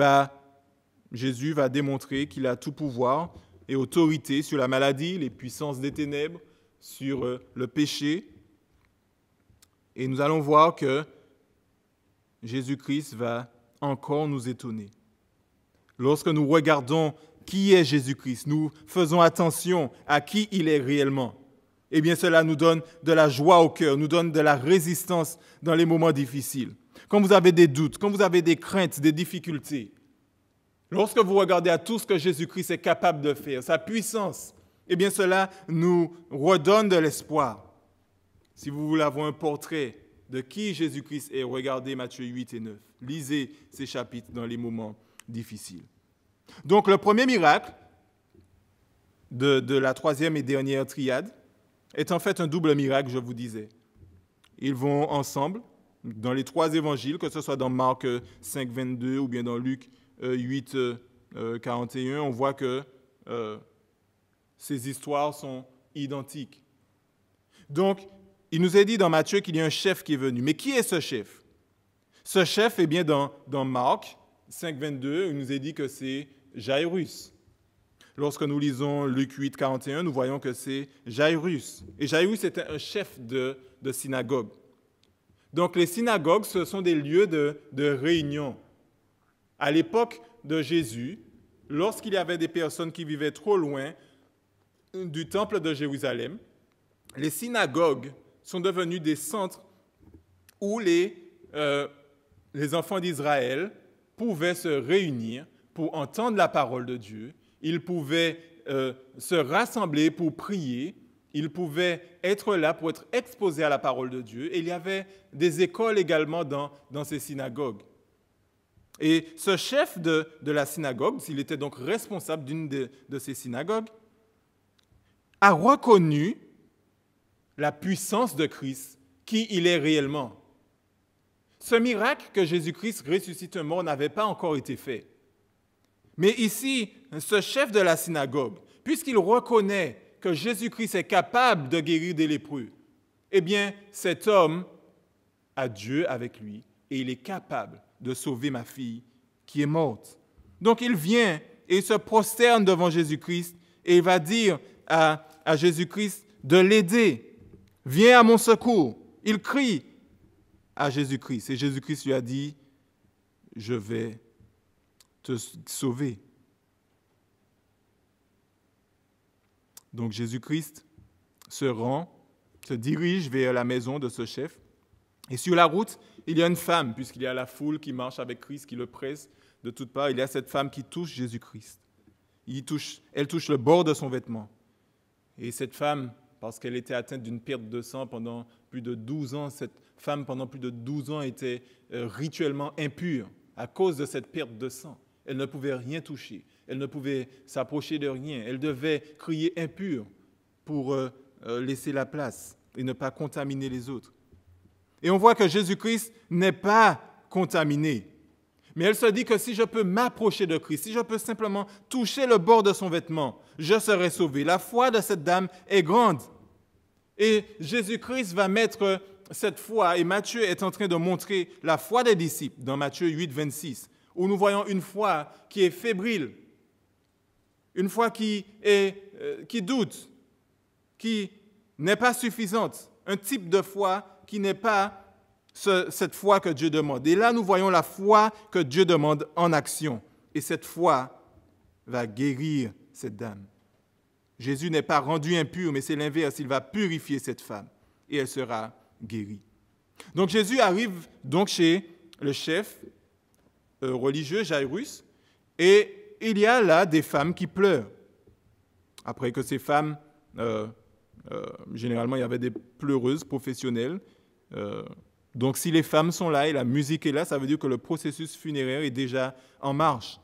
Jésus va démontrer qu'il a tout pouvoir et autorité sur la maladie, les puissances des ténèbres, sur le péché. Et nous allons voir que Jésus-Christ va encore nous étonner. Lorsque nous regardons qui est Jésus-Christ, nous faisons attention à qui il est réellement. Eh bien, cela nous donne de la joie au cœur, nous donne de la résistance dans les moments difficiles. Quand vous avez des doutes, quand vous avez des craintes, des difficultés, lorsque vous regardez à tout ce que Jésus-Christ est capable de faire, sa puissance, eh bien, cela nous redonne de l'espoir. Si vous voulez avoir un portrait de qui Jésus-Christ est, regardez Matthieu 8 et 9. Lisez ces chapitres dans les moments difficiles. Donc, le premier miracle de la troisième et dernière triade est en fait un double miracle, je vous disais. Ils vont ensemble dans les trois évangiles, que ce soit dans Marc 5, 22 ou bien dans Luc 8, 41, on voit que ces histoires sont identiques. Donc, il nous est dit dans Matthieu qu'il y a un chef qui est venu. Mais qui est ce chef? Ce chef, eh bien, dans Marc 5, 22, il nous est dit que c'est Jairus. Lorsque nous lisons Luc 8, 41, nous voyons que c'est Jairus. Et Jairus était un chef de synagogue. Donc, les synagogues, ce sont des lieux de réunion. À l'époque de Jésus, lorsqu'il y avait des personnes qui vivaient trop loin du temple de Jérusalem, les synagogues sont devenus des centres où les enfants d'Israël pouvaient se réunir pour entendre la parole de Dieu. Ils pouvaient se rassembler pour prier. Ils pouvaient être là pour être exposés à la parole de Dieu. Et il y avait des écoles également dans ces synagogues. Et ce chef de la synagogue, s'il était donc responsable d'une de ces synagogues, a reconnu la puissance de Christ, qui il est réellement. Ce miracle que Jésus-Christ ressuscite un mort n'avait pas encore été fait. Mais ici, ce chef de la synagogue, puisqu'il reconnaît que Jésus-Christ est capable de guérir des lépreux, eh bien, cet homme a Dieu avec lui et il est capable de sauver ma fille qui est morte. Donc, il vient et il se prosterne devant Jésus-Christ et il va dire à Jésus-Christ de l'aider. Viens à mon secours. Il crie à Jésus-Christ. Et Jésus-Christ lui a dit, je vais te sauver. Donc Jésus-Christ se dirige vers la maison de ce chef. Et sur la route, il y a une femme, puisqu'il y a la foule qui marche avec Christ, qui le presse de toutes parts. Il y a cette femme qui touche Jésus-Christ. Elle touche le bord de son vêtement. Et cette femme, parce qu'elle était atteinte d'une perte de sang pendant plus de 12 ans, cette femme pendant plus de 12 ans était rituellement impure à cause de cette perte de sang. Elle ne pouvait rien toucher, elle ne pouvait s'approcher de rien. Elle devait crier impure pour laisser la place et ne pas contaminer les autres. Et on voit que Jésus-Christ n'est pas contaminé. Mais elle se dit que si je peux m'approcher de Christ, si je peux simplement toucher le bord de son vêtement, je serai sauvé. La foi de cette dame est grande. Et Jésus-Christ va mettre cette foi, et Matthieu est en train de montrer la foi des disciples dans Matthieu 8, 26, où nous voyons une foi qui est fébrile, une foi qui doute, qui n'est pas suffisante, un type de foi qui n'est pas cette foi que Dieu demande. Et là, nous voyons la foi que Dieu demande en action. Et cette foi va guérir cette dame. Jésus n'est pas rendu impur, mais c'est l'inverse. Il va purifier cette femme et elle sera guérie. Donc Jésus arrive donc chez le chef religieux Jairus et il y a là des femmes qui pleurent. Après que ces femmes, généralement il y avait des pleureuses professionnelles. Donc si les femmes sont là et la musique est là, ça veut dire que le processus funéraire est déjà en marche.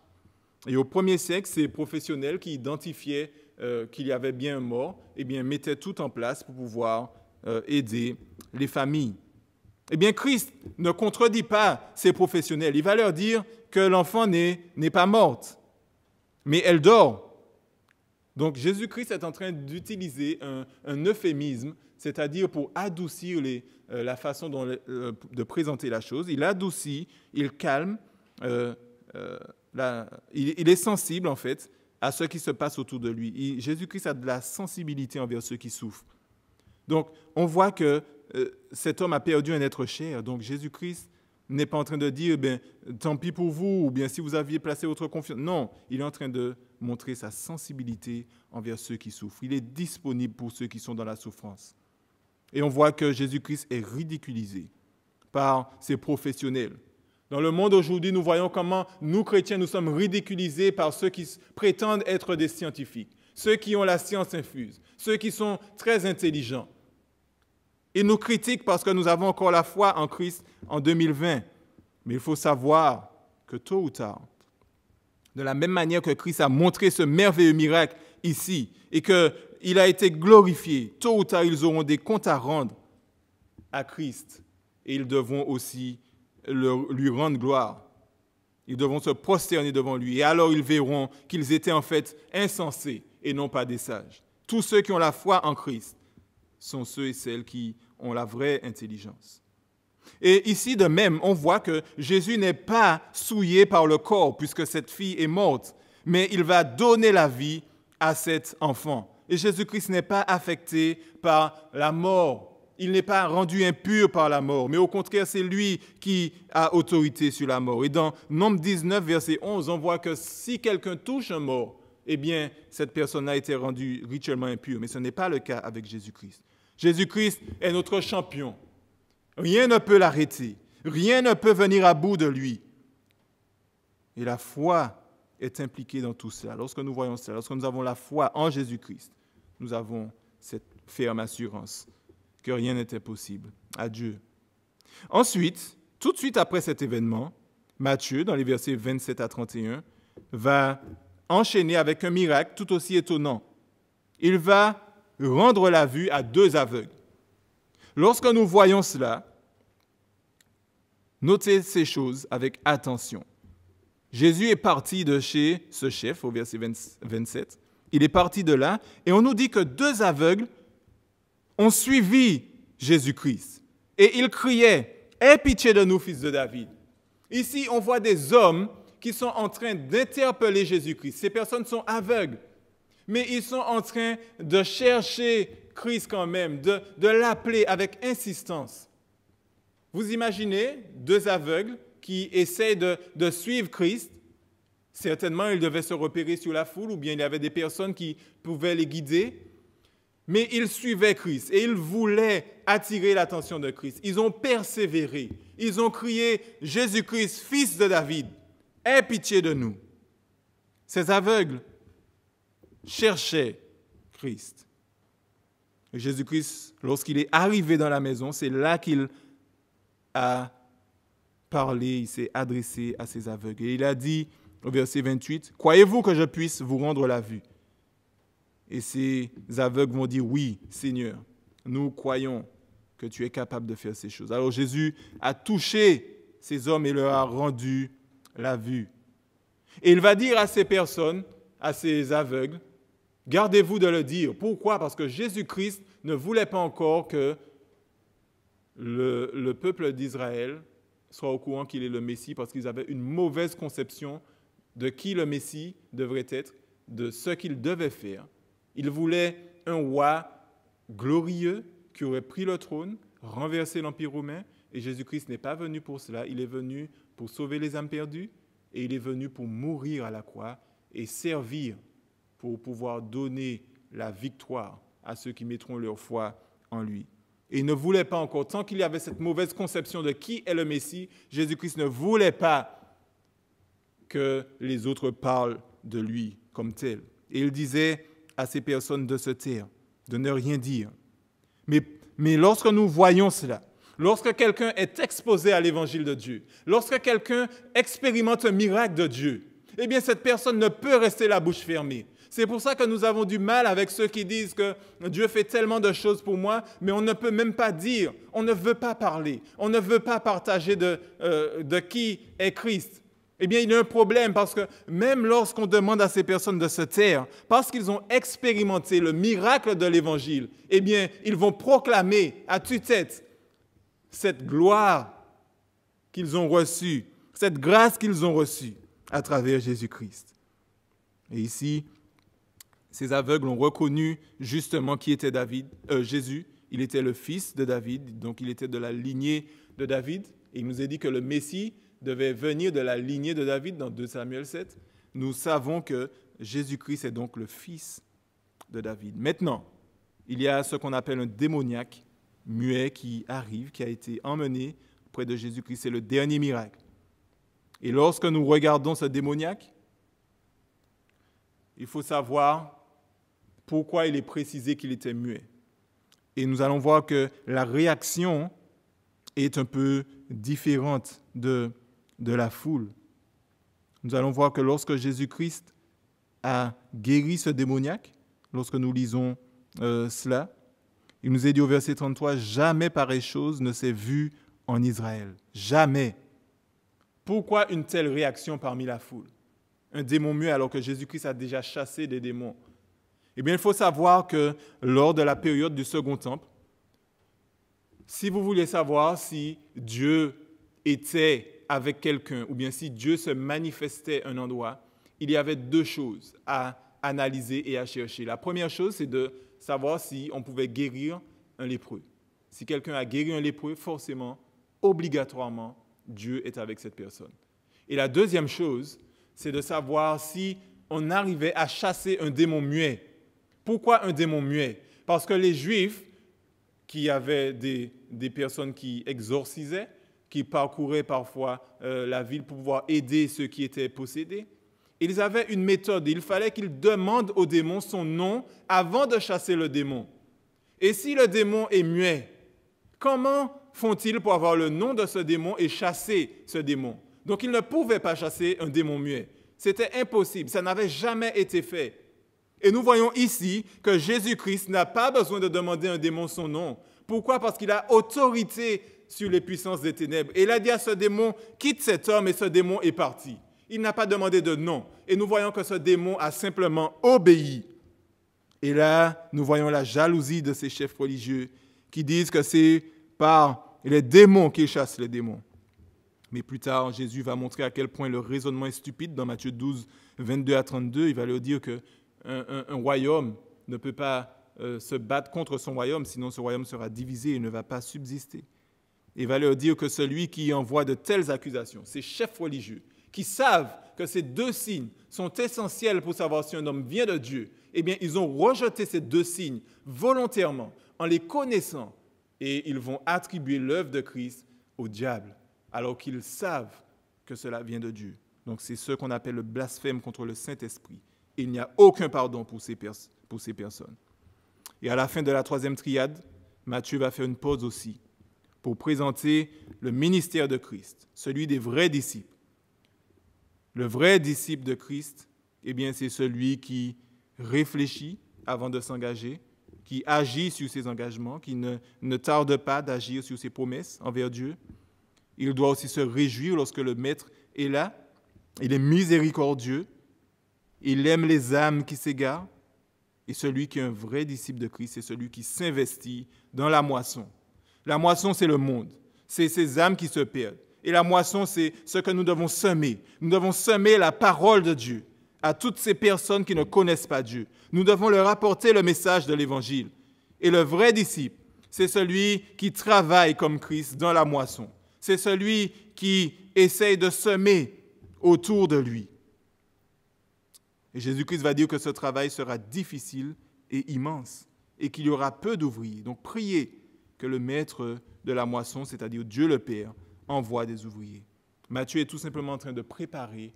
Et au 1er siècle, ces professionnels qui identifiaient qu'il y avait bien un mort, eh bien, mettaient tout en place pour pouvoir aider les familles. Eh bien, Christ ne contredit pas ces professionnels. Il va leur dire que l'enfant n'est pas morte, mais elle dort. Donc, Jésus-Christ est en train d'utiliser un euphémisme, c'est-à-dire pour adoucir la façon de présenter la chose. Il adoucit, il calme, il est sensible, en fait, à ce qui se passe autour de lui. Jésus-Christ a de la sensibilité envers ceux qui souffrent. Donc, on voit que cet homme a perdu un être cher. Donc, Jésus-Christ n'est pas en train de dire « tant pis pour vous » ou bien « si vous aviez placé votre confiance ». Non, il est en train de montrer sa sensibilité envers ceux qui souffrent. Il est disponible pour ceux qui sont dans la souffrance. Et on voit que Jésus-Christ est ridiculisé par ces professionnels. Dans le monde aujourd'hui, nous voyons comment nous, chrétiens, nous sommes ridiculisés par ceux qui prétendent être des scientifiques, ceux qui ont la science infuse, ceux qui sont très intelligents. Ils nous critiquent parce que nous avons encore la foi en Christ en 2020. Mais il faut savoir que tôt ou tard, de la même manière que Christ a montré ce merveilleux miracle ici et qu'il a été glorifié, tôt ou tard, ils auront des comptes à rendre à Christ et ils devront aussi lui rendre gloire. Ils devront se prosterner devant lui. Et alors ils verront qu'ils étaient en fait insensés et non pas des sages. Tous ceux qui ont la foi en Christ sont ceux et celles qui ont la vraie intelligence. Et ici, de même, on voit que Jésus n'est pas souillé par le corps puisque cette fille est morte, mais il va donner la vie à cet enfant. Et Jésus-Christ n'est pas affecté par la mort. Il n'est pas rendu impur par la mort, mais au contraire, c'est lui qui a autorité sur la mort. Et dans Nombre 19, verset 11, on voit que si quelqu'un touche un mort, eh bien, cette personne a été rendue rituellement impure. Mais ce n'est pas le cas avec Jésus-Christ. Jésus-Christ est notre champion. Rien ne peut l'arrêter. Rien ne peut venir à bout de lui. Et la foi est impliquée dans tout cela. Lorsque nous voyons cela, lorsque nous avons la foi en Jésus-Christ, nous avons cette ferme assurance que rien n'était possible à Dieu. Ensuite, tout de suite après cet événement, Matthieu, dans les versets 27 à 31, va enchaîner avec un miracle tout aussi étonnant. Il va rendre la vue à 2 aveugles. Lorsque nous voyons cela, notez ces choses avec attention. Jésus est parti de chez ce chef, au verset 27. Il est parti de là, et on nous dit que 2 aveugles ont suivi Jésus-Christ. Et ils criaient « Aie pitié de nous, fils de David ». Ici, on voit des hommes qui sont en train d'interpeller Jésus-Christ. Ces personnes sont aveugles, mais ils sont en train de chercher Christ quand même, de l'appeler avec insistance. Vous imaginez 2 aveugles qui essayent de suivre Christ. Certainement, ils devaient se repérer sur la foule ou bien il y avait des personnes qui pouvaient les guider. mais ils suivaient Christ et ils voulaient attirer l'attention de Christ. Ils ont persévéré. Ils ont crié « Jésus-Christ, fils de David, aie pitié de nous ». Ces aveugles cherchaient Christ. Et Jésus-Christ, lorsqu'il est arrivé dans la maison, c'est là qu'il a parlé, il s'est adressé à ces aveugles. Et il a dit au verset 28, « Croyez-vous que je puisse vous rendre la vue ?» Et ces aveugles vont dire, « Oui, Seigneur, nous croyons que tu es capable de faire ces choses. » Alors Jésus a touché ces hommes et leur a rendu la vue. Et il va dire à ces personnes, à ces aveugles, « Gardez-vous de le dire. » Pourquoi? Parce que Jésus-Christ ne voulait pas encore que le peuple d'Israël soit au courant qu'il est le Messie, parce qu'ils avaient une mauvaise conception de qui le Messie devrait être, de ce qu'il devait faire. Ils voulaient un roi glorieux qui aurait pris le trône, renversé l'Empire romain, et Jésus-Christ n'est pas venu pour cela. Il est venu pour sauver les âmes perdues, et il est venu pour mourir à la croix et servir pour pouvoir donner la victoire à ceux qui mettront leur foi en lui. Et il ne voulait pas encore, tant qu'il y avait cette mauvaise conception de qui est le Messie, Jésus-Christ ne voulait pas que les autres parlent de lui comme tel. Et il disait à ces personnes de se taire, de ne rien dire. Mais lorsque nous voyons cela, lorsque quelqu'un est exposé à l'évangile de Dieu, lorsque quelqu'un expérimente un miracle de Dieu, eh bien cette personne ne peut rester la bouche fermée. C'est pour ça que nous avons du mal avec ceux qui disent que Dieu fait tellement de choses pour moi, mais on ne peut même pas dire, on ne veut pas parler, on ne veut pas partager de qui est Christ. Eh bien, il y a un problème parce que même lorsqu'on demande à ces personnes de se taire, parce qu'ils ont expérimenté le miracle de l'Évangile, eh bien, ils vont proclamer à tue-tête cette gloire qu'ils ont reçue, cette grâce qu'ils ont reçue à travers Jésus-Christ. Et ici, ces aveugles ont reconnu justement qui était Jésus. Il était le fils de David, donc il était de la lignée de David. Et il nous est dit que le Messie devait venir de la lignée de David dans 2 Samuel 7. Nous savons que Jésus-Christ est donc le fils de David. Maintenant, il y a ce qu'on appelle un démoniaque muet qui arrive, qui a été emmené près de Jésus-Christ. C'est le dernier miracle. Et lorsque nous regardons ce démoniaque, il faut savoir pourquoi il est précisé qu'il était muet. Et nous allons voir que la réaction est un peu différente de la foule. Nous allons voir que lorsque Jésus-Christ a guéri ce démoniaque, lorsque nous lisons cela, il nous est dit au verset 33, « Jamais pareille chose ne s'est vue en Israël. » Jamais. Pourquoi une telle réaction parmi la foule? Un démon muet alors que Jésus-Christ a déjà chassé des démons. Eh bien, il faut savoir que lors de la période du Second Temple, si vous voulez savoir si Dieu était avec quelqu'un ou bien si Dieu se manifestait à un endroit, il y avait 2 choses à analyser et à chercher. La première chose, c'est de savoir si on pouvait guérir un lépreux. Si quelqu'un a guéri un lépreux, forcément, obligatoirement, Dieu est avec cette personne. Et la deuxième chose, c'est de savoir si on arrivait à chasser un démon muet. Pourquoi un démon muet? Parce que les Juifs, qui avaient des personnes qui exorcisaient, qui parcouraient parfois la ville pour pouvoir aider ceux qui étaient possédés, ils avaient une méthode. Il fallait qu'ils demandent au démon son nom avant de chasser le démon. Et si le démon est muet, comment font-ils pour avoir le nom de ce démon et chasser ce démon? Donc, ils ne pouvaient pas chasser un démon muet. C'était impossible. Ça n'avait jamais été fait. Et nous voyons ici que Jésus-Christ n'a pas besoin de demander à un démon son nom. Pourquoi? Parce qu'il a autorité sur les puissances des ténèbres. Et il a dit à ce démon, quitte cet homme, et ce démon est parti. Il n'a pas demandé de nom. Et nous voyons que ce démon a simplement obéi. Et là, nous voyons la jalousie de ces chefs religieux qui disent que c'est par les démons qu'ils chassent les démons. Mais plus tard, Jésus va montrer à quel point le raisonnement est stupide. Dans Matthieu 12, 22 à 32, il va leur dire que un royaume ne peut pas se battre contre son royaume, sinon ce royaume sera divisé et ne va pas subsister. Il va leur dire que celui qui envoie de telles accusations, ces chefs religieux, qui savent que ces deux signes sont essentiels pour savoir si un homme vient de Dieu, eh bien, ils ont rejeté ces deux signes volontairement en les connaissant et ils vont attribuer l'œuvre de Christ au diable, alors qu'ils savent que cela vient de Dieu. Donc, c'est ce qu'on appelle le blasphème contre le Saint-Esprit. Et il n'y a aucun pardon pour ces personnes. Et à la fin de la troisième triade, Matthieu va faire une pause aussi pour présenter le ministère de Christ, celui des vrais disciples. Le vrai disciple de Christ, eh bien, c'est celui qui réfléchit avant de s'engager, qui agit sur ses engagements, qui ne tarde pas d'agir sur ses promesses envers Dieu. Il doit aussi se réjouir lorsque le Maître est là. Il est miséricordieux. Il aime les âmes qui s'égarent. Et celui qui est un vrai disciple de Christ, c'est celui qui s'investit dans la moisson. La moisson, c'est le monde. C'est ces âmes qui se perdent. Et la moisson, c'est ce que nous devons semer. Nous devons semer la parole de Dieu à toutes ces personnes qui ne connaissent pas Dieu. Nous devons leur apporter le message de l'Évangile. Et le vrai disciple, c'est celui qui travaille comme Christ dans la moisson. C'est celui qui essaye de semer autour de lui. Et Jésus-Christ va dire que ce travail sera difficile et immense et qu'il y aura peu d'ouvriers. Donc priez que le maître de la moisson, c'est-à-dire Dieu le Père, envoie des ouvriers. Matthieu est tout simplement en train de préparer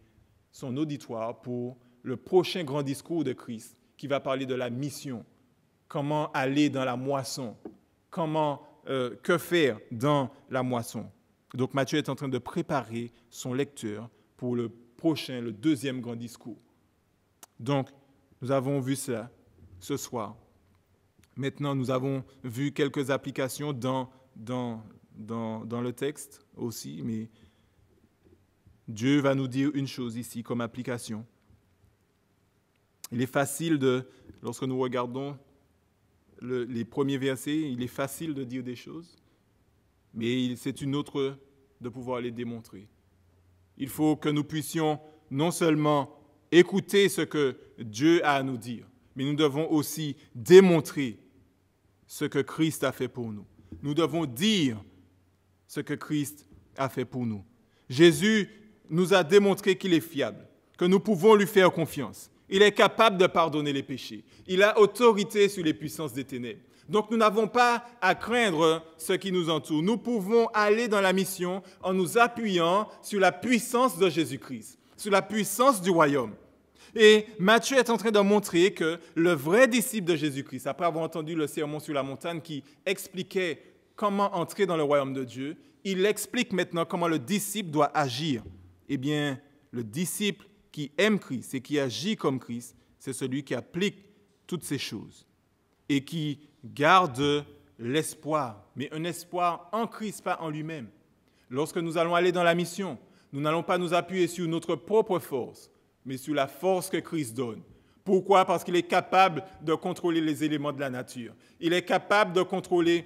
son auditoire pour le prochain grand discours de Christ qui va parler de la mission, comment aller dans la moisson, que faire dans la moisson. Donc Matthieu est en train de préparer son lecteur pour le deuxième grand discours. Donc, nous avons vu ça ce soir. Maintenant, nous avons vu quelques applications dans le texte aussi, mais Dieu va nous dire une chose ici comme application. Il est facile lorsque nous regardons les premiers versets, il est facile de dire des choses, mais c'est une autre de pouvoir les démontrer. Il faut que nous puissions non seulement écouter ce que Dieu a à nous dire, mais nous devons aussi démontrer ce que Christ a fait pour nous. Nous devons dire ce que Christ a fait pour nous. Jésus nous a démontré qu'il est fiable, que nous pouvons lui faire confiance. Il est capable de pardonner les péchés. Il a autorité sur les puissances des ténèbres. Donc nous n'avons pas à craindre ce qui nous entoure. Nous pouvons aller dans la mission en nous appuyant sur la puissance de Jésus-Christ, sur la puissance du royaume. Et Matthieu est en train de montrer que le vrai disciple de Jésus-Christ, après avoir entendu le sermon sur la montagne qui expliquait comment entrer dans le royaume de Dieu, il explique maintenant comment le disciple doit agir. Eh bien, le disciple qui aime Christ et qui agit comme Christ, c'est celui qui applique toutes ces choses et qui garde l'espoir, mais un espoir en Christ, pas en lui-même. Lorsque nous allons aller dans la mission, nous n'allons pas nous appuyer sur notre propre force, mais sur la force que Christ donne. Pourquoi? Parce qu'il est capable de contrôler les éléments de la nature. Il est capable de contrôler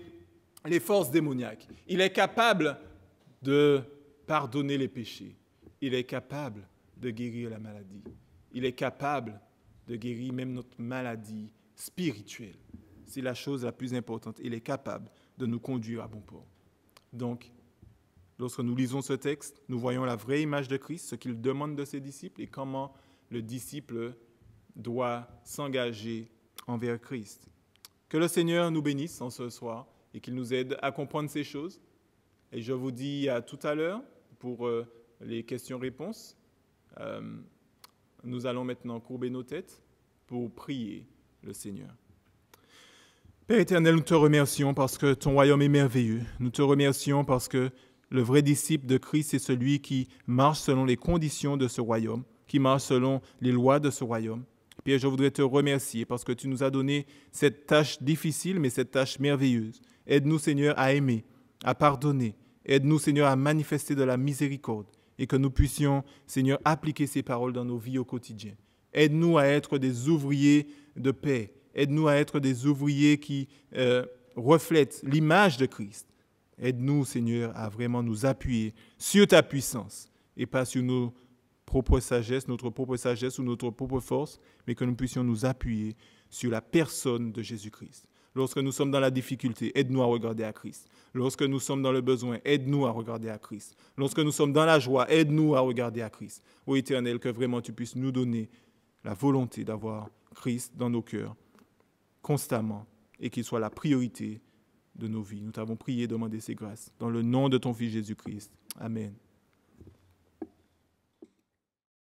les forces démoniaques. Il est capable de pardonner les péchés. Il est capable de guérir la maladie. Il est capable de guérir même notre maladie spirituelle. C'est la chose la plus importante. Il est capable de nous conduire à bon port. Donc, lorsque nous lisons ce texte, nous voyons la vraie image de Christ, ce qu'il demande de ses disciples et comment le disciple doit s'engager envers Christ. Que le Seigneur nous bénisse en ce soir et qu'il nous aide à comprendre ces choses. Et je vous dis à tout à l'heure pour les questions-réponses. Nous allons maintenant courber nos têtes pour prier le Seigneur. Père éternel, nous te remercions parce que ton royaume est merveilleux. Nous te remercions parce que le vrai disciple de Christ, c'est celui qui marche selon les conditions de ce royaume, qui marche selon les lois de ce royaume. Pierre, je voudrais te remercier parce que tu nous as donné cette tâche difficile, mais cette tâche merveilleuse. Aide-nous, Seigneur, à aimer, à pardonner. Aide-nous, Seigneur, à manifester de la miséricorde et que nous puissions, Seigneur, appliquer ces paroles dans nos vies au quotidien. Aide-nous à être des ouvriers de paix. Aide-nous à être des ouvriers qui reflètent l'image de Christ. Aide-nous, Seigneur, à vraiment nous appuyer sur ta puissance et pas sur notre propre sagesse ou notre propre force, mais que nous puissions nous appuyer sur la personne de Jésus-Christ. Lorsque nous sommes dans la difficulté, aide-nous à regarder à Christ. Lorsque nous sommes dans le besoin, aide-nous à regarder à Christ. Lorsque nous sommes dans la joie, aide-nous à regarder à Christ. Ô Éternel, que vraiment tu puisses nous donner la volonté d'avoir Christ dans nos cœurs constamment et qu'il soit la priorité de nos vies. Nous t'avons prié, demandé ces grâces. Dans le nom de ton Fils Jésus-Christ. Amen.